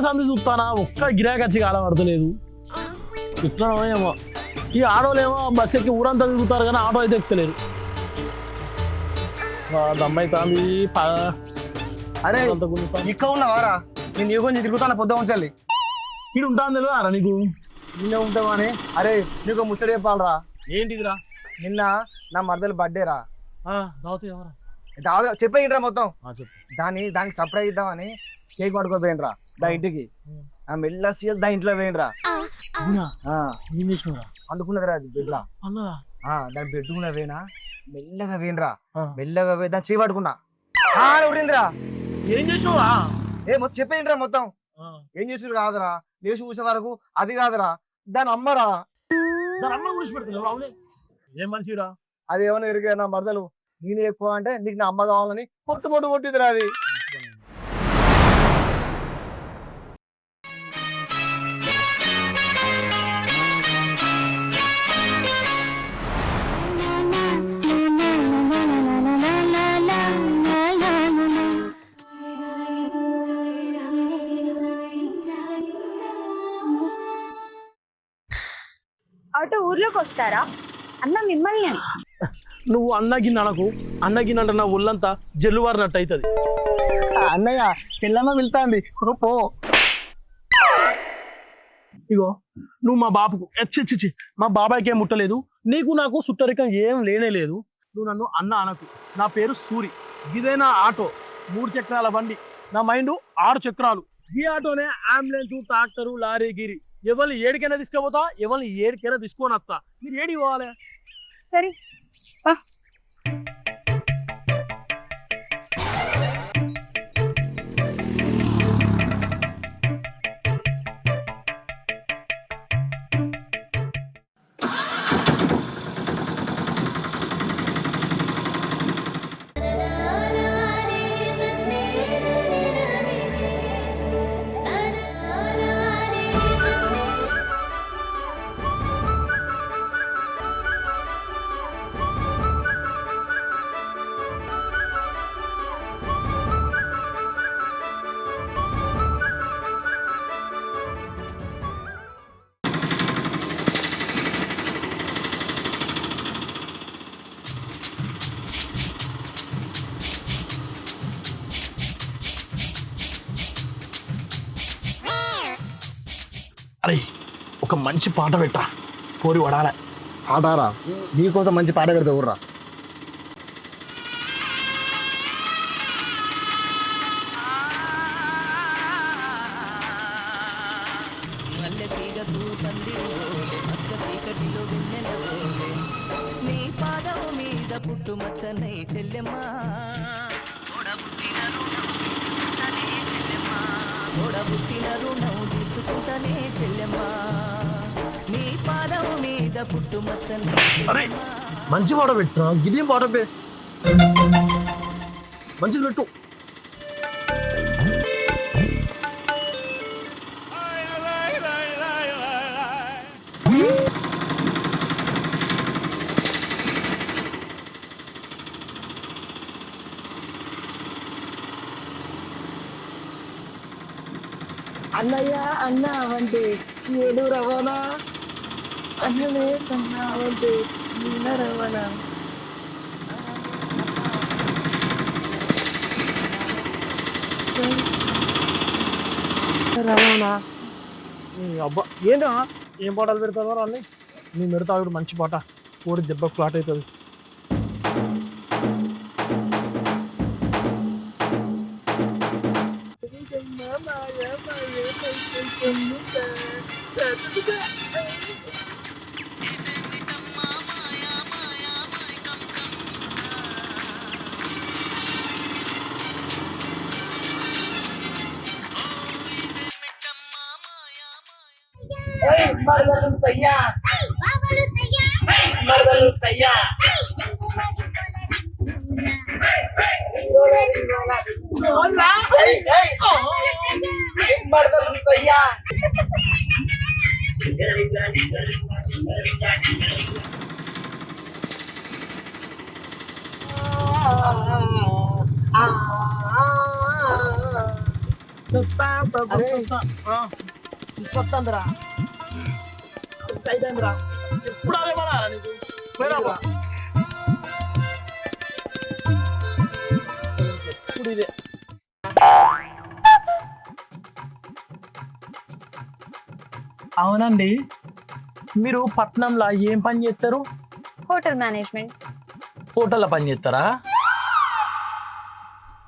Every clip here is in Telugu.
సంది చూస్తానా ఒక్క గిరాకచ్చి కాలం పడతలేదు ఇట్లా ఏమో ఈ ఆటోలు ఏమో బస్ ఎక్కి ఊరంతా తిరుగుతారు కానీ ఆటో అయితే ఎక్కుతలేరు దమ్మాయి తాంది అరే ఇక్కడ ఉన్నవారా నేను నీ గురించి తిరుగుతాను పొద్దు ఉంచాలి ఇటు ఉంటాను తెలియదా నీకు నిన్నే ఉంటామని అరే నీకు ముచ్చట చెప్పాలరా ఏంటిదిరా నిన్న నా మరదలు బర్త్డే రా దావుతాయి ఎవరా చెప్పేయండిరా మొత్తం చెప్పు దానికి సర్ప్రైజ్ ఇద్దామని కేక్ పట్టుకోపోయిండ్రా దా ఇంటికి ఆ మెల్ల సీఎల్ దా ఇంట్లో పోయిండ్రా ఏం చేసినరా అందుకున్నదిరా అది బెడ్లా అన్నా దాని బెడ్ కూడా పోయినా మెల్లగా పోయినరా మెల్లగా పోయి దాన్ని చేపట్టుకున్నా ఉరిందిరా ఏం చేసినవా మొత్తం చెప్పేయండిరా మొత్తం ఏం చేసారు కాదురా లేచి చూసే వరకు అది కాదురా దాని అమ్మరా దాని అమ్మ గురించి పెడతాను అవునే ఏం మంచిరా అది ఏమైనా ఎరిగా నా మరదలు నేను ఎక్కువ అంటే నీకు నా అమ్మ కావాలని పొట్టు కొట్టిదిరా అది ఆటో ఊర్లోకి వస్తారా అన్న మిమ్మల్ని నువ్వు అన్నగిన్న అనకు అన్నగిన్న అంటే నా ఒళ్ళంతా జల్లువారినట్టు అవుతుంది అన్నయ్య పిల్లమ్మ వెళ్తాంది పో ఇగో నువ్వు మా బాబుకు ఎచ్చిచ్చి మా బాబాయ్కి ఏం ముట్టలేదు నీకు నాకు సుట్టరికం ఏం లేనే లేదు నువ్వు నన్ను అన్న అనకు నా పేరు సూరి ఇదేనా ఆటో 3 చక్రాల బండి నా మైండ్ 6 చక్రాలు ఈ ఆటోనే అంబులెన్స్ ట్రాక్టరు లారీ గిరి ఎవరిని ఏడికైనా తీసుకుపోతా ఎవరిని ఏడికైనా తీసుకొని వస్తా మీరు ఏడికి పోవాలి సరే అరే ఒక మంచి పాట పెట్టరా కోరి వడాల ఆటారా నీకోసం మంచి పాట పెడతా ఊర్రా నీ పాదము మీద పుట్టుమచ్చనై చెల్లెమ్మా తోడబుట్టిన రుణం తీసుకుంటనే చెల్లెమ్మా నీ పాదము మీద పుట్టుమచ్చనై అరే మంచి పాట పెట్టరా ఇదేం పాట మంచిది పెట్టు అన్నయ్య అన్నావంటే ఏడు రవాణా అన్నలే కన్నావంటే నీల రవాణా రవాణా అబ్బా ఏంటా ఏం పాటలు పెడతారో అన్నీ నేను పెడతా మంచి పాట కోడి దెబ్బ ఫ్లాట్ అవుతుంది మరదలు సయ్యా మరదలు సయ్యా మరదలు సయ్యా తీసుకొస్తాందిరా అయిపోయిందిరా ఇప్పుడు అదే పడాలా నీకు పోయిరా పో. ఇప్పుడు ఇదే అవునండి మీరు పట్నంలో ఏం పని చేస్తారు హోటల్ మేనేజ్మెంట్. హోటల్లో పని చేస్తారా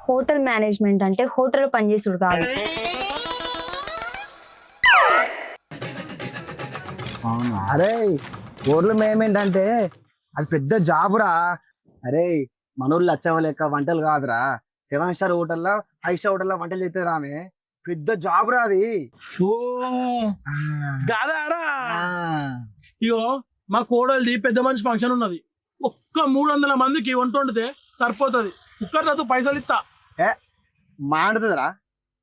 హోటల్ మేనేజ్మెంట్ అంటే హోటల్ పనిచేసుడు కాదు. అరే ఊర్లో మేమేంటంటే అది పెద్ద జాబురా. అరే మనోళ్ళు లెక్క వంటలు కాదురా. 7 స్టార్ హోటల్లో 5 స్టార్ హోటల్లో వంటలు చేస్తారు ఆమె. పెద్ద జాబురా అది. ఓ గాదారా ఇగో మా కోడలిది పెద్ద మనిషి ఫంక్షన్ ఉన్నది. ఒక్క 300 మందికి వంట వండితే సరిపోతుంది. కుక్కర్లతో పైసలు ఇస్తా. మాడుతుందిరా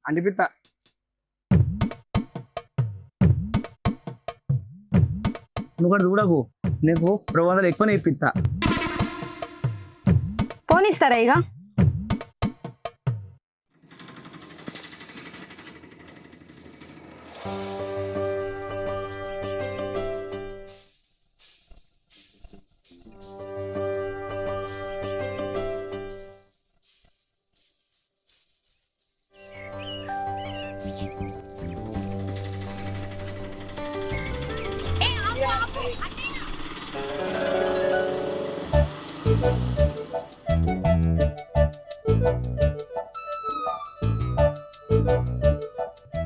అంటిపిత్త. నువ్వు కూడా చూడకు, నీకు 200 ఎక్కువనే ఇప్పిస్తా. పోనిస్తారా ఇక?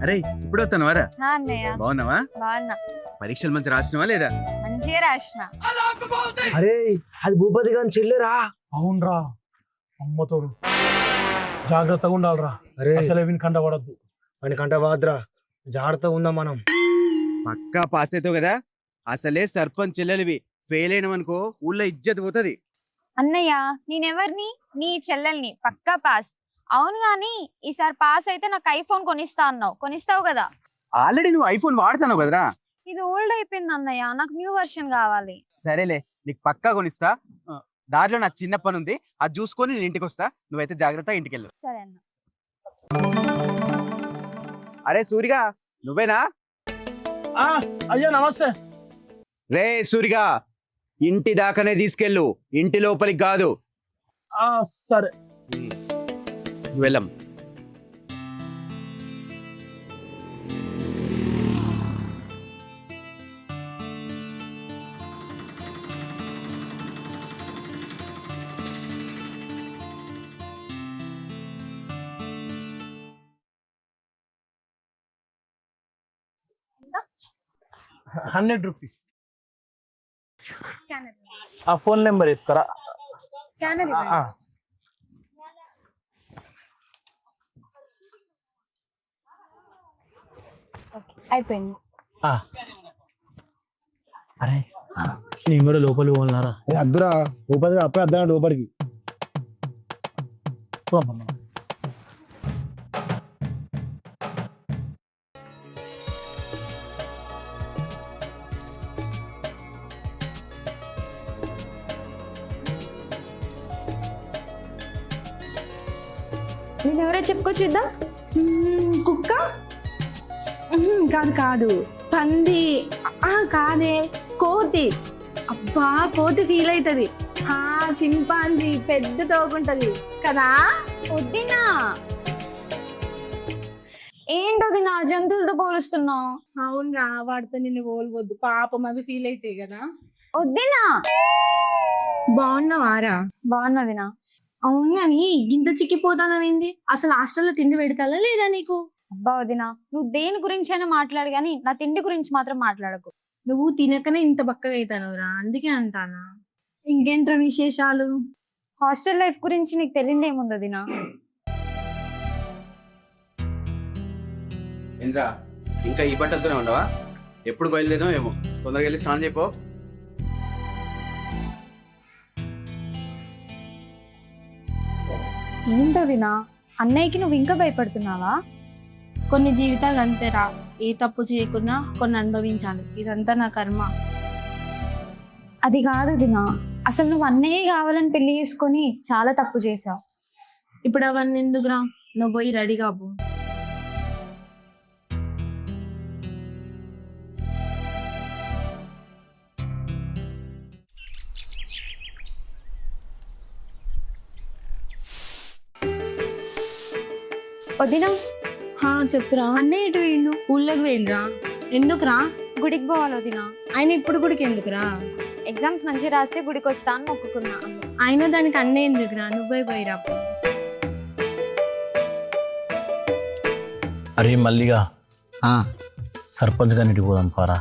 అరే ఇప్పుడు వస్తానవారా? అన్నయ్య బాగున్నావా? బాగున్నా. పరీక్షలు మంచి రాసినవా లేదా? మంచిగా రాసిన. అరే అది భూపతి గాని చెల్లేరా. అవునరా అమ్మతోడు జాగ్రత్తగా ఉండాలిరా. అరే అసలు విని కంటపడద్దు. మనకంట వాద్రా, జాగ్రత్తగా ఉందాం మనం. పక్కా పాస్ అవుతావు కదా. అసలే సర్పంచ్ చెల్లెలివి. ఫెయిల్ అయినవనుకో ఊళ్ళో ఇజ్జత్ పోతుంది. అన్నయ్య నేనెవరిని? నీ చెల్లెల్ని. పక్కా పాస్. అవును గాని ఈసారి పాస్ అయితే నాకు ఐఫోన్ కొనిస్తా అన్నావు. కొనిస్తావు కదా? ఆల్రెడీ నువ్వు ఐఫోన్ వాడుతున్నావు కదరా. ఇది ఓల్డ్ అయిపోయింది అన్నయ్య, నాకు న్యూ వర్షన్ కావాలి. సరేలే నీకు పక్కా కొనిస్తా. దారిలో నా చిన్న పని ఉంది, అది చూసుకొని నేను ఇంటికి వస్తా. నువ్వైతే జాగ్రత్తగా ఇంటికి వెళ్ళు. సరే అన్న. అరే సూరిగా నువ్వేనా? అయ్యా నమస్తే. రే సూరిగా ఇంటి దాకానే తీసుకెళ్ళు, ఇంటి లోపలికి కాదు. సరే వెళ్ళం. ₹100. స్కానర్ ఆ ఫోన్ నెంబర్ ఇస్తారా? స్కానర్ అయిపోయింది. అరే నేను కూడా లోపలికి పోన్నారా? అద్దురా భూపతి గారు అప్పుడే అద్దా లోపలికి. నేను ఎవరో చెప్పుకొచ్చిద్దాం. కుక్క కాదు కాదు, పంది కాదే, కోతి. అబ్బా కోతి ఫీల్ అవుతుంది. చింపాంజీ పెద్ద తోకుంటది కదా. వద్దినా ఏంటది నా జంతువులతో పోలుస్తున్నావు? అవునరా, వాడితో నిన్ను పోల్వద్దు, పాపం అవి ఫీల్ అవుతాయి కదా. వద్దినా. బాగున్నావారా? బాగున్నదినా. అవును కానీ గింత చిక్కిపోతానవేంది? అసలు హాస్టల్లో తిండి పెడతాలా లేదా నీకు? అబ్బా వదినా, నువ్వు దేని గురించి అయినా మాట్లాడు గానీ నా తిండి గురించి మాత్రం మాట్లాడకు. నువ్వు తినకనే ఇంత బక్కగా అవుతానవురా, అందుకే అంటానా. ఇంకేంట్రా విశేషాలు? హాస్టల్ లైఫ్ గురించి నీకు తెలియదేముంది వదినా. ఏంద్రా ఇంకా ఈ బట్టలతోనే ఉండవా? ఎప్పుడు బయలుదేరావు ఏమో. తొందరగా వెళ్ళి స్నానం చేయపో. ఏంటదినా, అన్నయ్యకి నువ్వు ఇంకా భయపడుతున్నావా? కొన్ని జీవితాలు అంతేరా, ఏ తప్పు చేయకున్నా కొన్ని అనుభవించాలి. ఇదంతా నా కర్మ. అది కాదు దినా, అసలు నువ్వు అన్నయ్య కావాలని పెళ్లి చేసుకొని చాలా తప్పు చేసావు. ఇప్పుడు అవన్నీ ఎందుకురా, నువ్వు పోయి రెడీ కాబు. వదినా చెప్పురా. అన్నయ్య ఇటు వీళ్ళు ఊళ్ళోకి పోయిండ్రా? ఎందుకురా? గుడికి పోవాలి వదినా. ఆయన ఇప్పుడు గుడికి ఎందుకురా? ఎగ్జామ్స్ మంచిగా రాస్తే గుడికి వస్తా అని మొక్కుకున్నా. అయినా దానికి అన్నీ ఎందుకురా? నువ్వే పోయిరా. అరే మల్లిగా సర్పంచ్ గారికి పోదాం పారా.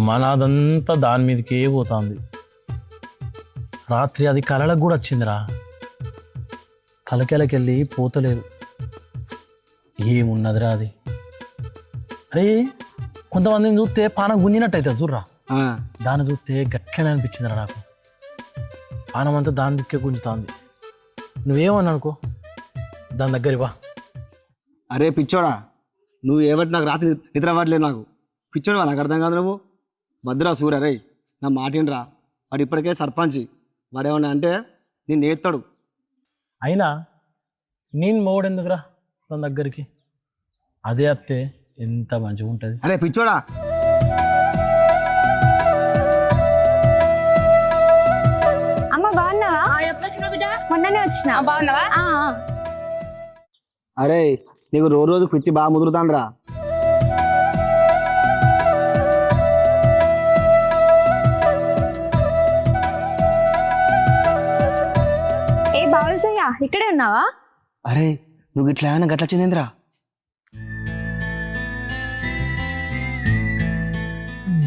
మనదంతా దాని మీదకే పోతుంది. రాత్రి అది కలలకు కూడా వచ్చిందిరా. కలకెళ్ళి పోతలేదు. ఏమున్నదిరా అది. అరే కొంతమందిని చూస్తే పానం గుంజినట్టు అవుతుంది చూడరా. దాన్ని చూస్తే గట్లనే అనిపించిందిరా నాకు. పానం అంతా దాని దిక్కే గుంజుతుంది. నువ్వేమని అనుకో, దాని దగ్గరికి వా. అరే పిచ్చోడా, నువ్వు ఏబట్టి నాకు రాత్రి నిద్ర అవ్వట్లేదు. నాకు పిచ్చోడు నాకు అర్థం కాదు. నువ్వు భద్రా సూర్య రే, నా మాటినరా. వాడు ఇప్పటికే సర్పంచ్. వాడు ఏమన్నా అంటే నేను నేస్తాడు. అయినా నేను మోడు ఎందుకురా తన దగ్గరికి? అదే అత్తే ఎంత మంచిగా ఉంటుంది. అరే పిచ్చోడా, అమ్మ బాగున్నావా? మొన్ననే వచ్చిన. బాగున్నావా? అరే నీకు రోజు పిచ్చి బాగా ముదురుతాండ్రా. ఏ బావుల్సయ్యా, ఇక్కడే ఉన్నావా? అరే నువ్వు ఇట్లా ఏమైనా గట్ల చెందిందిరా?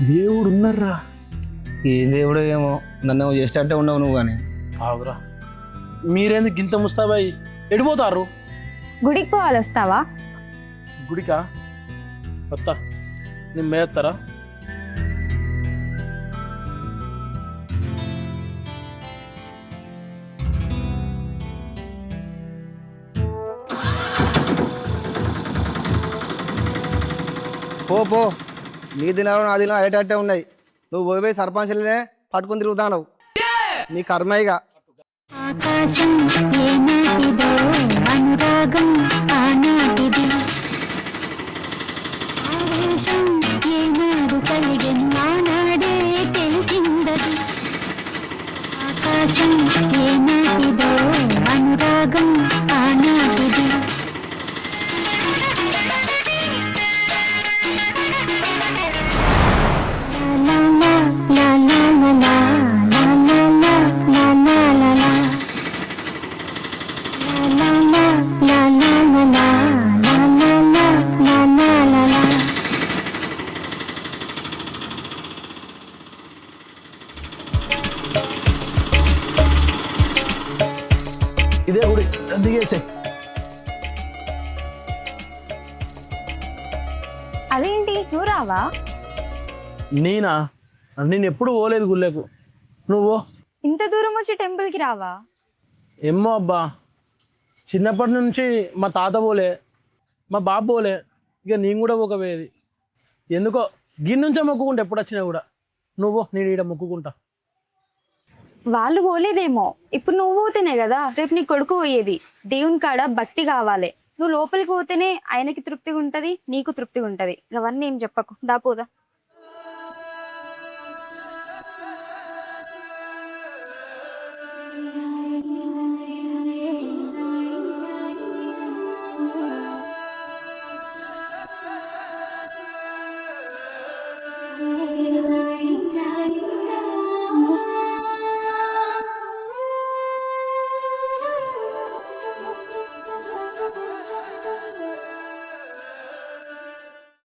దేవుడు ఉన్నారా? ఏ దేవుడో ఏమో, నన్ను చేసేటట్టే ఉండవు నువ్వు. కానీ ఆగురా, మీరేందుకు గింత ముస్తాబాయి ఎడిపోతారు? గుడికి పోవాలి, వస్తావా? గుడికా? వస్తా. నేను మేస్తారా? పో నీ దినాలు నా దినాలు అయ్యేటట్టే ఉన్నాయి. నువ్వు పోయి సర్పంచ్లనే పట్టుకుని తిరుగుతాను. నీ కర్మయ్యగా. ఆకాశం ఏనాటిదో అనురాగం ఆనాటిది, ఆవేశం ఏనాడు కలిగెను ఆనాడే తెలిసిందది. ఆకాశం ఏనాటిదో అనురాగం ఆనాటిది. ఇదే గుడి, దిగేసే. అదేంటి నువ్వు రావా? నేనా? నేను ఎప్పుడు పోలేదు గుళ్ళకు. నువ్వు ఇంత దూరం వచ్చి టెంపుల్కి రావా? ఏమో అబ్బా, చిన్నప్పటి నుంచి మా తాత పోలే, మా బాబు పోలే, ఇక నేను కూడా పోకపోయేది. ఎందుకో గిన్నెంచే మొక్కుకుంటా ఎప్పుడు వచ్చినా కూడా. నువ్వు నేను ఈడ మొక్కుకుంటా. వాళ్ళు పోలేదేమో, ఇప్పుడు నువ్వు పోతేనే కదా రేపు నీ కొడుకు పోయేది. దేవుని కాడ భక్తి కావాలి. నువ్వు లోపలికి పోతేనే ఆయనకి తృప్తిగా ఉంటది, నీకు తృప్తిగా ఉంటది. అవన్నీ ఏం చెప్పకు, దాపోదా.